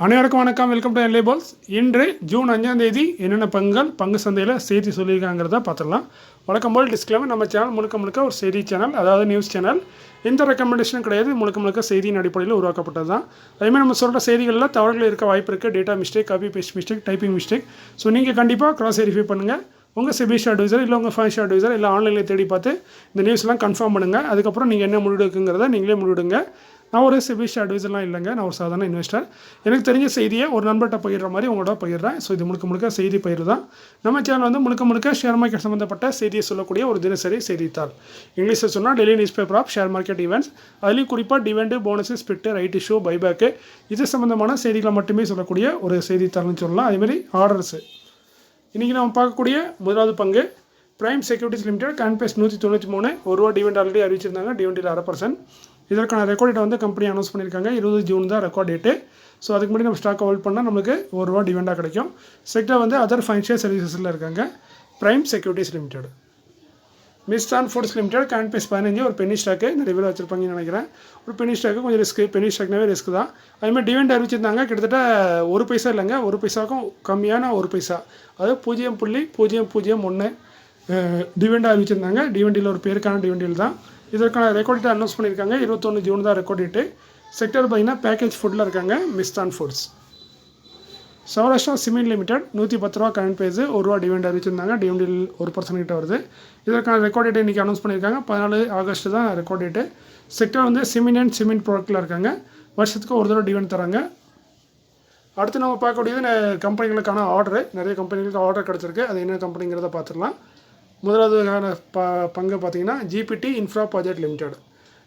அனைவருக்கும் வணக்கம். Welcome to L A pals. இன்று ஜூன் 5ஆம் தேதி என்னென்ன பங்கு சந்தையில் செய்தி சொல்லியிருக்காங்கிறத பார்த்துடலாம். வழக்கம் போல் டிஸ்க்ளைமர், நம்ம சேனல் முழுக்க ஒரு செய்தி சேனல், அதாவது நியூஸ் சேனல். எந்த ரெக்கமெண்டேஷனும் கிடையாது, முழுக்க செய்தியின் அடிப்படையில் உருவாக்கப்பட்டது தான். அதேமாதிரி நம்ம சொல்கிற செய்திகளில் தவறுகள் இருக்க வாய்ப்பு இருக்குது. Data mistake, copy paste mistake, typing mistake. So நீங்கள் கண்டிப்பாக கிராஸ் வெரிஃபை பண்ணுங்கள். உங்கள் செபிஷ் அட்வைசர் இல்லை உங்கள் ஃபைனான்ஷியல் அட்வைசர் இல்லை ஆன்லைனில் தேடி பார்த்து இந்த நியூஸ்லாம் கன்ஃபார்ம் பண்ணுங்கள். அதுக்கப்புறம் நீங்கள் என்ன முடிவெடுக்குங்கிறத நீங்களே முடிவெடுங்க. நான் ஒரு செபிஷ் அட்வைசர்லாம் இல்லைங்க, நான் ஒரு சாதாரண இன்வெஸ்டர். எனக்கு தெரிஞ்ச செய்தியை ஒரு நண்பர்கிட்ட பகிர்ற மாதிரி உங்களோட பகிர்றேன். ஸோ இது முழுக்க செய்தி பயிர் தான். நம்ம சேனல் வந்து முழுக்க ஷேர் மார்க்கெட் சம்மந்தப்பட்ட செய்தியை சொல்லக்கூடிய ஒரு தினசரி செய்தித்தாள். இங்கிலீஷில் சொன்னால் daily news paper of share market events. அதுலேயும் குறிப்பாக dividend, bonus, split, right issue, buyback, இது சம்மந்தமான செய்திகளை மட்டுமே சொல்லக்கூடிய ஒரு செய்தித்தாள்னு சொல்லலாம். அதேமாதிரி ஆர்டர்ஸு. இன்றைக்கி நம்ம பார்க்கக்கூடிய முதலாவது பங்கு பிரைம் செக்யூரிட்டிஸ் லிமிடெட். கான்பேஸ் 193 ரூபா டிவெண்ட் ஆல்ரெடி அறிவிச்சிருந்தாங்க. டிவெண்டில் 1%. இதற்கான ரெக்கார்ட் டேட்டை வந்து கம்பெனி அனௌன்ஸ் பண்ணியிருக்காங்க. 20 ஜூன் தான் ரெக்கார்ட் டேட்டு. ஸோ அதுக்கு முன்னாடி நம்ம ஸ்டாக் ஹோல்ட் பண்ணால் நம்மளுக்கு ₹1 டிவெண்டாக கிடைக்கும். செக்டர் வந்து அதர் ஃபைனான்ஷியல் சர்வீசஸில் இருக்காங்க. Prime securities limited. Mishtann foods limited. கான்பேஸ் 15 ஒரு பெனி ஸ்டாக்கு. நிறைய பேர் வச்சுருப்பாங்கன்னு நினைக்கிறேன். ஒரு பெனி ஸ்டாக்கு கொஞ்சம் ரிஸ்க்கு. பெனி ஸ்டாக்னாவே ரிஸ்க் தான். அதுமாதிரி டிவெண்ட் அறிவிச்சிருந்தாங்க. கிட்டத்தட்ட 1 பைசா இல்லைங்க, 1 பைசாவுக்கும் கம்மியான 1 பைசா, அதாவது 0.001 டிவெண்டாக அறிவிச்சிருந்தாங்க. டிவெண்டியில் ஒரு பேருக்கான டிவெண்டியில் தான். இதற்கான ரெக்கார்ட் டேட்டை அனௌன்ஸ் பண்ணியிருக்காங்க. 21 ஜூன் தான் ரெக்கார்ட் டேட்டு. செக்டர் பார்த்திங்கன்னா பேக்கேஜ் ஃபுட்டில் இருக்காங்க. மிஸ்டான் ஃபுட்ஸ். சௌராஷ்டிரா சிமெண்ட் லிமிடெட் 110 ரூபா கரண்ட் பேஸு, ₹1 டிவெண்ட் அறிவிச்சிருந்தாங்க. டிவெண்டில் 1% கிட்ட வருது. இதற்கான ரெக்கார்ட் டேட்டை இன்றைக்கி அனௌன்ஸ் பண்ணியிருக்காங்க. 14 ஆகஸ்ட் தான் ரெக்கார்ட் டேட்டு. செக்டர் வந்து சிமெண்ட் அண்ட் சிமெண்ட் ப்ராடக்ட்டில் இருக்காங்க. வருஷத்துக்கு ஒரு தடவை டிவெண்ட் தராங்க. அடுத்து நம்ம பார்க்கக்கூடியது கம்பெனிகளுக்கான ஆர்டரு. நிறைய கம்பெனிகளுக்கு ஆர்டர் கிடச்சிருக்கு. அது என்ன கம்பெனிங்கிறத பார்த்துடலாம். முதலாவதுக்கான பங்கு பார்த்தீங்கன்னா ஜிபிடி இன்ஃப்ரா ப்ராஜெக்ட் லிமிடெட்.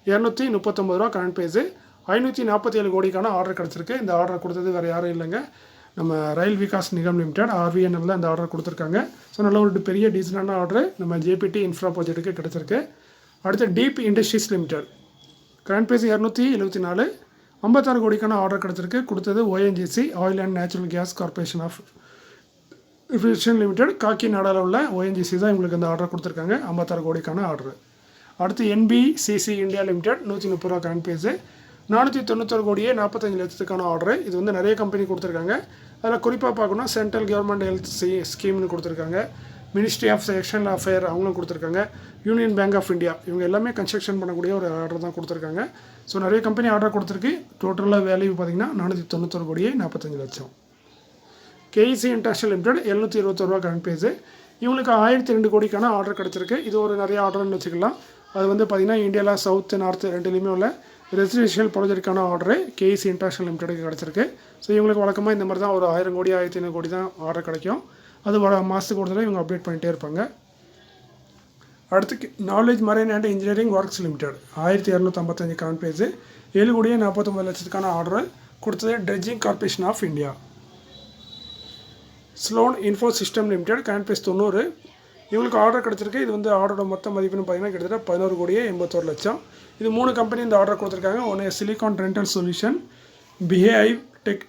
239 ரூபா கரண்ட் பேஸு, 547 கோடிக்கான ஆர்டர் கிடச்சிருக்கு. இந்த ஆர்டர் கொடுத்தது வேறு யாரும் இல்லைங்க, நம்ம ரயில் விகாஸ் நிகம் லிமிடெட், RVNL தான் இந்த ஆர்டர் கொடுத்துருக்காங்க. ஸோ நல்ல ஒரு பெரிய டீசனான ஆர்டர் நம்ம ஜிபிடி இன்ஃப்ரா ப்ராஜெக்ட்டுக்கு கிடச்சிருக்கு. அடுத்து deep industries limited. Current base 274, 56 கோடிக்கான ஆர்டர் கிடச்சிருக்கு. கொடுத்தது ONGC, oil and natural gas corporation of information limited. காக்கிநாடாவில் உள்ள ONGC தான் இவங்களுக்கு இந்த ஆர்டர் கொடுத்துருக்காங்க. 56 கோடிக்கான ஆர்டர். அடுத்து NBCC இந்தியா லிமிடெட் 130 ரூபா கரண்ட் பேஸு, 491 கோடியே 45 லட்சத்துக்கான ஆர்டர். இது வந்து நிறைய கம்பெனி கொடுத்துருக்காங்க. அதில் குறிப்பாக பார்க்கணும், சென்ட்ரல் கவர்மெண்ட் ஹெல்த் ஸ்கீம்னு கொடுத்துருக்காங்க. மினிஸ்ட்ரி ஆஃப் எக்ஸ்டர்னல் அஃபேர் அவங்களும் கொடுத்துருக்காங்க. யூனியன் பேங்க் ஆஃப் இந்தியா இவங்க எல்லாமே கன்ஸ்ட்ரக்ஷன் பண்ணக்கூடிய ஒரு ஆர்டர் தான் கொடுத்துருக்காங்க. ஸோ நிறைய கம்பெனி ஆர்டர் கொடுத்துருக்கு. டோட்டலாக வேல்யூ பார்த்திங்கன்னா 491 கோடியே 45 லட்சம். KEC இன்டர்நேஷனல் லிமிடெட் 721 ரூபா கரண்ட் பேஸு, இவங்களுக்கு 1002 கோடிக்கான ஆர்டர் கிடச்சிருக்கு. இது ஒரு நிறைய ஆர்டர்னு வச்சுக்கலாம். அது வந்து பார்த்திங்கன்னா இந்தியாவில் சவுத் நார்த் ரெண்டுலேயுமே உள்ள ரெசிடென்ஷியல் ப்ராஜெக்டுக்கான ஆர்டரு KEC இன்டர்நேஷனல் லிமிடெடுக்கு கிடச்சிருக்கு. ஸோ இவங்களுக்கு வழக்கமாக இந்த மாதிரி தான் ஒரு 1000 கோடி 1500 கோடி தான் ஆர்டர் கிடைக்கும். அது மாதத்துக்கு ஒரு தடவை இவங்க அப்டேட் பண்ணிகிட்டே இருப்பாங்க. அடுத்து knowledge marine and engineering works limited 1255 current price, 7 கோடியே 49 லட்சத்துக்கான ஆர்டர் கொடுத்தது ட்ரெட்ஜிங் கார்பரேஷன் ஆஃப் இந்தியா. ஸ்லோன் info system limited current price 90, இவங்களுக்கு ஆர்டர் கிடச்சிருக்கு. இது வந்து ஆர்டரோட மொத்த மதிப்புன்னு பார்த்தீங்கன்னா கிட்டத்தட்ட 11 கோடியே 81 லட்சம். இது 3 கம்பெனி இந்த ஆர்டர் கொடுத்துருக்காங்க. ஒன்று silicon rental solution, behave tech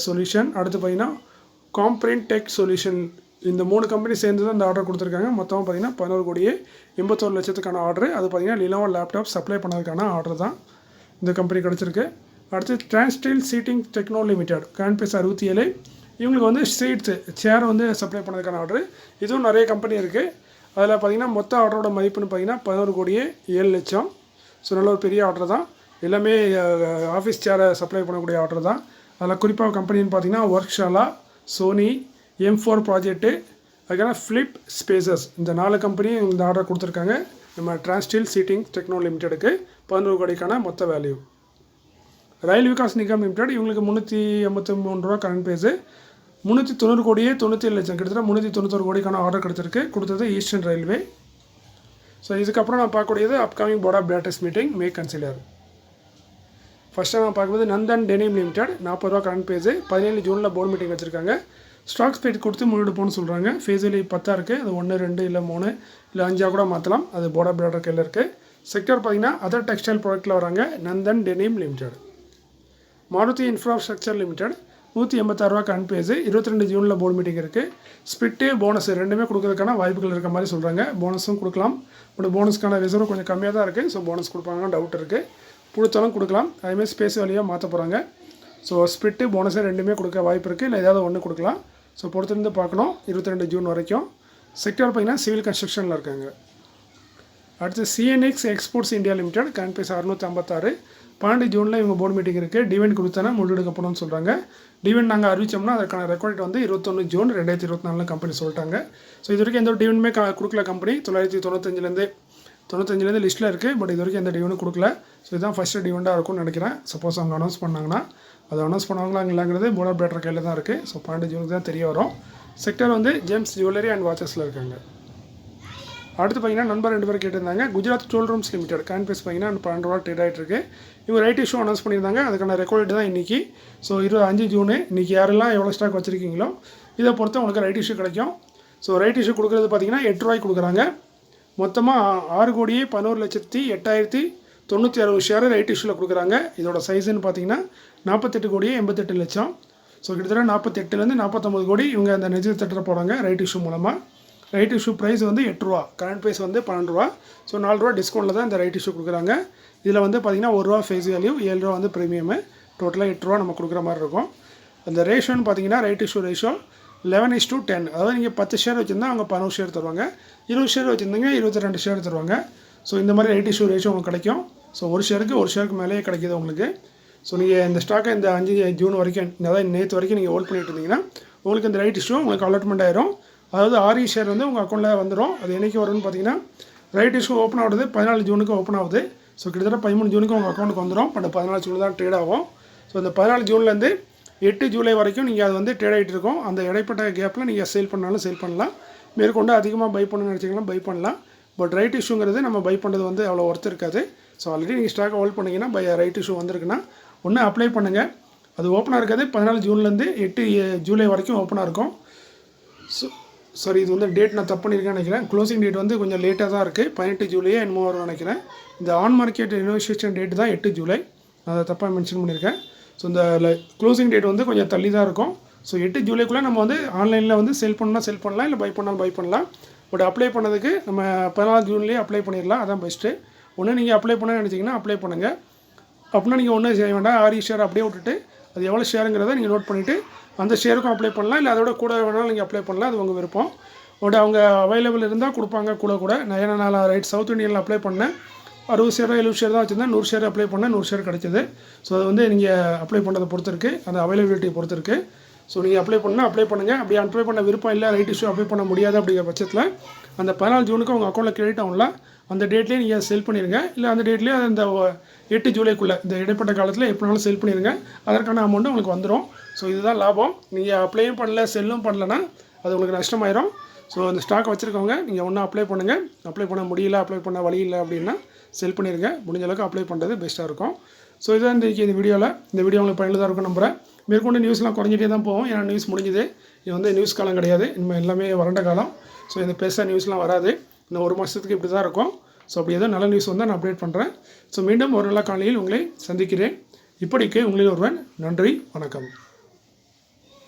solution, அடுத்து பார்த்தீங்கன்னா காம்பிரிண்ட் டெக் சொல்யூஷன். இந்த 3 கம்பெனி சேர்ந்து தான் இந்த ஆர்டர் கொடுத்துருக்காங்க. மொத்தமாக பார்த்தீங்கன்னா 11 கோடியே 81 லட்சத்துக்கான ஆர்டர். அது பார்த்தீங்கன்னா லினோவோ லேப்டாப் சப்ளை பண்ணதுக்கான ஆர்டர் தான் இந்த கம்பெனி கிடச்சிருக்கு. அடுத்து Transteel seating techno limited current base 67, இவங்களுக்கு வந்து சீட்ஸு சேர் வந்து சப்ளை பண்ணதுக்கான ஆர்டர். இதுவும் நிறைய கம்பெனி இருக்குது. அதில் பார்த்திங்கன்னா மொத்த ஆர்டரோட மதிப்புன்னு பார்த்திங்கன்னா 11 கோடியே 7 லட்சம். ஸோ நல்ல ஒரு பெரிய ஆர்டர் தான். எல்லாமே ஆஃபீஸ் சேரை சப்ளை பண்ணக்கூடிய ஆர்டர் தான். அதில் குறிப்பாக கம்பெனின்னு பார்த்திங்கன்னா ஒர்க்ஷாலா, சோனி, M4 ப்ராஜெக்ட்டு, அதுக்கான ஃப்ளிப் ஸ்பேசஸ், இந்த 4 கம்பெனியும் இந்த ஆர்டர் கொடுத்துருக்காங்க. நம்ம டிரான்ஸ்டீல் சீட்டிங் டெக்னோ லிமிடெடுக்கு 11 கோடிக்கான மொத்த வேல்யூ. ரயில் விகாஸ் நிகம் லிமிடெட் இவங்களுக்கு 383 ரூபா கரண்ட் பேஸு, 390 கோடியே 97 லட்சம், கிட்டத்தட்ட 391 கோடிக்கான ஆர்டர் கிடச்சிருக்கு. கொடுத்தது ஈஸ்டர்ன் ரயில்வே. ஸோ இதுக்கப்புறம் நான் பார்க்கக்கூடியது upcoming board of directors meeting may consider. ஃபஸ்ட்டாக நான் பார்க்கும்போது நந்தன் டெனிம் லிமிடெட் 40 ரூபா கரண்ட் பேஸு, 17 ஜூனில் போர்டு மீட்டிங் வச்சுருக்காங்க. ஸ்டாக் ஸ்பீட் கொடுத்து முடிவெடுப்போம்னு சொல்கிறாங்க. ஃபேஸ் வேல்யூ 10 இருக்குது. அது 1, 2 இல்லை 3 இல்லை 5 கூட மாற்றலாம். அது போர்ட் ஆஃப் டைரக்டர் கையில் இருக்குது. செக்டர் பார்த்திங்கன்னா அதர் டெக்ஸ்டைல் ப்ராடக்ட்டில் வராங்க. Nandan denim limited. Maruti infrastructure limited 186 ரூபா கரண்ட் பேஸு, 22 ஜூனில் போர்டு மீட்டிங் இருக்குது. ஸ்பிட்டு போனஸ் ரெண்டுமே கொடுக்கறதுக்கான வாய்ப்புகள் இருக்க மாதிரி சொல்கிறாங்க. போனஸும் கொடுக்கலாம், பட் போனஸ்க்கான ரிசர்வ் கொஞ்சம் கம்மியாக தான் இருக்குது. ஸோ போனஸ் கொடுப்பாங்கன்னு டவுட் இருக்குது. கொடுத்தாலும் கொடுக்கலாம். அதேமாதிரி ஸ்பேஸ் வேலையாக மாற்ற போகிறாங்க. ஸோ ஸ்பிரிட்டு போனஸு ரெண்டுமே கொடுக்க வாய்ப்பு இருக்குது, இல்லை ஏதாவது ஒன்று கொடுக்கலாம். ஸோ பொறுத்திருந்து பார்க்கணும் 22 ஜூன் வரைக்கும். செக்டர் பார்த்திங்கன்னா சிவில் கன்ஸ்ட்ரக்ஷனில் இருக்காங்க. அடுத்து CNX exports India limited current price 656. 12 ஜூனில் இவங்க போர்டு மீட்டிங் இருக்குது. டிவெண்ட் கொடுத்தானா முடிவெடுக்கப்படணும்னு சொல்கிறாங்க. டிவெண்ட் நாங்கள் அறிவிச்சோம்னா அதற்கான ரெக்கார்ட் வந்து 21 ஜூன் 2024 கம்பெனி சொல்லிட்டாங்க. ஸோ இது வரைக்கும் எந்த ஒரு டிவெண்டுமே கொடுக்கல கம்பெனி. 995லேருந்து லிஸ்ட்டில் இருக்குது. பட் இது வரைக்கும் எந்த டிவெண்டும் கொடுக்கல. ஸோ இதுதான் ஃபஸ்ட்டு டிவெண்டாக இருக்கும்னு நினைக்கிறேன். சப்போஸ் அவங்க அனௌன்ஸ் பண்ணாங்கன்னா அது அனௌன்ஸ் பண்ணுவாங்களா இல்லைங்கிறது போர்ட் ஆஃப் டைரக்டர் கையில் தான் இருக்குது. ஸோ 12 ஜூனுக்கு தான் தெரிய வரும். செக்டர் வந்து ஜெம்ஸ் ஜுவல்லரி அண்ட் வாட்சஸில் இருக்காங்க. அடுத்து பார்த்தீங்கன்னா நண்பர் 2 பேர் கேட்டிருந்தாங்க. Gujarat tool rooms limited current price பார்த்தீங்கன்னா 12 ரூபா ட்ரேட் ஆகிட்டு இருக்கு. இவங்க ரைட் இஷ்யூ அனௌன்ஸ் பண்ணியிருந்தாங்க. அதுக்கான ரெக்கார்டு தான் இன்றைக்கி. ஸோ 25 ஜூனு இன்றைக்கி யாரெல்லாம் எவ்வளோ ஸ்டாக் வச்சுருக்கீங்களோ இதை பொறுத்து உங்களுக்கு ரைட் இஷ்யூ கிடைக்கும். ஸோ ரைட் இஷ்யூ கொடுக்குறது பார்த்தீங்கன்னா 8 ரூபாய்க்கு கொடுக்குறாங்க. மொத்தமாக 6,11,896 ஷேர் ரைட் இஷ்யூவில் கொடுக்குறாங்க. இதோட சைஸுன்னு பார்த்தீங்கன்னா 48,88,00,000. ஸோ கிட்டத்தட்ட 48லேருந்து 49 கோடி இவங்க அந்த நிஜ திட்டத்தை போகிறாங்க ரைட் இஷ்யூ மூலமாக. ரைட் இஷ்யூ ப்ரைஸ் வந்து 8 ரூபா, கரண்ட் ப்ரைஸ் வந்து 12 ரூபா. ஸோ 4 ரூபா டிஸ்கவுண்ட்டில் தான் இந்த ரைட் இஷ்யூ கொடுக்குறாங்க. இதில் வந்து பார்த்திங்கன்னா 1 ரூபா ஃபேஸ் வேல்யூ, 7 ரூபா வந்து ப்ரீமியமு, டோட்டலாக 8 ரூபா நம்ம கொடுக்குற மாதிரி இருக்கும். அந்த ரேஷோன்னு பார்த்தீங்கன்னா ரைட் இஷ்யூ ரேஷோ 11:10. அதாவது நீங்கள் 10 ஷேர் வச்சுருந்தா அவங்க 11 ஷேர் தருவாங்க. 20 ஷேர் வச்சுருந்தீங்க 22 ஷேர் தருவாங்க. ஸோ இந்த மாதிரி ரைட் இஷ்யூ ரேஷோ உங்களுக்கு கிடைக்கும். ஸோ ஒரு ஷேருக்கு மேலேயே கிடைக்கிது உங்களுக்கு. ஸோ நீங்கள் இந்த ஸ்டாக்கை இந்த 5 ஜூன் வரைக்கும், அதாவது நேற்று வரைக்கும் நீங்கள் ஹோல்ட் பண்ணிட்டு இருந்தீங்கன்னா உங்களுக்கு இந்த ரைட் இஷ்யூ உங்களுக்கு அலாட்மெண்ட் ஆயிரும். அதாவது 6 ஷேர் வந்து உங்கள் அக்கௌண்ட்டில் வந்துடும். அது என்றைக்கு வரும்னு பார்த்தீங்கன்னா ரைட் இஷ்யூ ஓப்பன் ஆகுது 14 ஜூனுக்கு ஓப்பன் ஆகுது. ஸோ கிட்டத்தட்ட 13 ஜூனுக்கு உங்கள் அக்கௌண்ட்டுக்கு வந்துடும். பட் 14 ஜூன் தான் ட்ரேட் ஆகும். ஸோ இந்த 14 ஜூன்லேருந்து 8 ஜூலை வரைக்கும் நீங்கள் அது வந்து ட்ரேட் ஆகிட்டு இருக்கும். அந்த இடைப்பட்ட கேப்பில் நீங்கள் சேல் பண்ணாலும் சேல் பண்ணலாம். மேற்கொண்டு அதிகமாக பை பண்ணணும்னு நினச்சிங்கன்னா பை பண்ணலாம். பட் ரைட் இஷ்யூங்கிறது நம்ம பை பண்ணுறது வந்து அவ்வளோ ஒர்த் இருக்காது. ஸோ ஆல்ரெடி நீங்கள் ஸ்டாக்கை ஹோல்ட் பண்ணிங்கன்னா ரைட் இஷ்யூ வந்திருக்குன்னா ஒன்று அப்ளை பண்ணுங்கள். அது ஓப்பனாக இருக்காது. 14 ஜூன்லேருந்து 8 ஜூலை வரைக்கும் ஓப்பனாக இருக்கும். சாரி, இது வந்து டேட் நான் தப்பு பண்ணியிருக்கேன்னு நினைக்கிறேன். க்ளோசிங் டேட் வந்து கொஞ்சம் லேட்டாக தான் இருக்குது. 18 ஜூலையே என்னமோ வரும்னு நினைக்கிறேன். இந்த ஆன் மார்க்கெட் இனோவேஷன் டேட் தான் 8 ஜூலை. அதை தப்பாக மென்ஷன் பண்ணியிருக்கேன். ஸோ இந்த க்ளோசிங் டேட் வந்து கொஞ்சம் தள்ளி தான் இருக்கும். ஸோ 8 ஜூலைக்குள்ளே நம்ம வந்து ஆன்லைனில் வந்து செல் பண்ணால் செல் பண்ணலாம், இல்லை பை பண்ணாலும் பை பண்ணலாம். பட் அப்ளை பண்ணதுக்கு நம்ம 14 ஜூன்லேயே அப்ளை பண்ணிடலாம். அதான் பெஸ்ட்டு. ஒன்று நீங்கள் அப்ளை பண்ண நினச்சிங்கன்னா அப்ளை பண்ணுங்கள். அப்படின்னா நீங்கள் ஒன்றும் செய்ய வேண்டாம். 6 ஷேர் அப்படியே விட்டுட்டு அது எவ்வளோ ஷேருங்கிறத நீங்கள் நோட் பண்ணிவிட்டு அந்த ஷேருக்கும் அப்ளை பண்ணலாம், இல்லை அதோட கூட வேணாலும் நீங்கள் அப்ளை பண்ணலாம். அது உங்கள் விருப்பம். பட் அவங்க அவைலபிள் இருந்தால் கொடுப்பாங்க கூட. நான் ரைட் சவுத் இந்தியனில் அப்ளை பண்ணேன். 60 ஷேர் 70 ஷேர் தான் வச்சுருந்தேன். 100 ஷேர் அப்ளை பண்ணேன், 100 ஷேர் கிடச்சிது. ஸோ அது வந்து நீங்கள் அப்ளை பண்ணுறதை பொறுத்து இருக்குது, அந்த அவைலபிலிட்டியை பொறுத்து இருக்குது. ஸோ நீங்கள் அப்ளை பண்ணுங்கள். அப்படி அப்ளை பண்ண விருப்பம் இல்லை, ரைட் இஷ்யூ அப்ளை பண்ண முடியாது அப்படிங்கிற பட்சத்தில் அந்த 14 ஜூனுக்கு உங்கள் அக்கௌண்ட்டில் கிரெடிட் ஆகும்ல, அந்த டேட்லேயே நீங்கள் செல் பண்ணிடுங்க. இல்லை அந்த டேட்லேயே அந்த 8 ஜூலைக்குள்ளே இந்த இடைப்பட்ட காலத்தில் எப்படினாலும் செல் பண்ணிடுங்க. அதற்கான அமௌண்ட்டு உங்களுக்கு வந்துடும். ஸோ இதுதான் லாபம். நீங்கள் அப்ளையும் பண்ணல செல்லும் பண்ணலன்னா அது உங்களுக்கு நஷ்டமாயிரும். ஸோ அந்த ஸ்டாக் வச்சுருக்கவங்க நீங்கள் ஒன்றும் அப்ளை பண்ணுங்கள். அப்ளை பண்ண முடியல, அப்ளை பண்ண வழி இல்லை அப்படின்னா செல் பண்ணிடுங்க. முடிஞ்ச அளவுக்கு அப்ளை பண்ணுறது பெஸ்ட்டாக இருக்கும். ஸோ இதுதான் இந்த வீடியோவில். இந்த வீடியோ உங்களுக்கு பயனுள்ளதாக இருக்கும் நம்புகிறேன். மேற்கொண்டு நியூஸ்லாம் குறைஞ்சிட்டே தான் போகும். ஏன்னா நியூஸ் முடிஞ்சுது. இது வந்து நியூஸ் காலம் கிடையாது. இனிமேல் எல்லாமே வறண்ட காலம். ஸோ இந்த பெருசாக நியூஸ்லாம் வராது. இன்னும் 1 மாதத்துக்கு இப்படி தான் இருக்கும். ஸோ அப்படி ஏதோ நல்ல நியூஸ் வந்தால் நான் அப்டேட் பண்ணுறேன். ஸோ மீண்டும் ஒரு நல்ல காலையில் உங்களை சந்திக்கிறேன். இப்படிக்கு உங்களில் ஒருவன். நன்றி, வணக்கம்.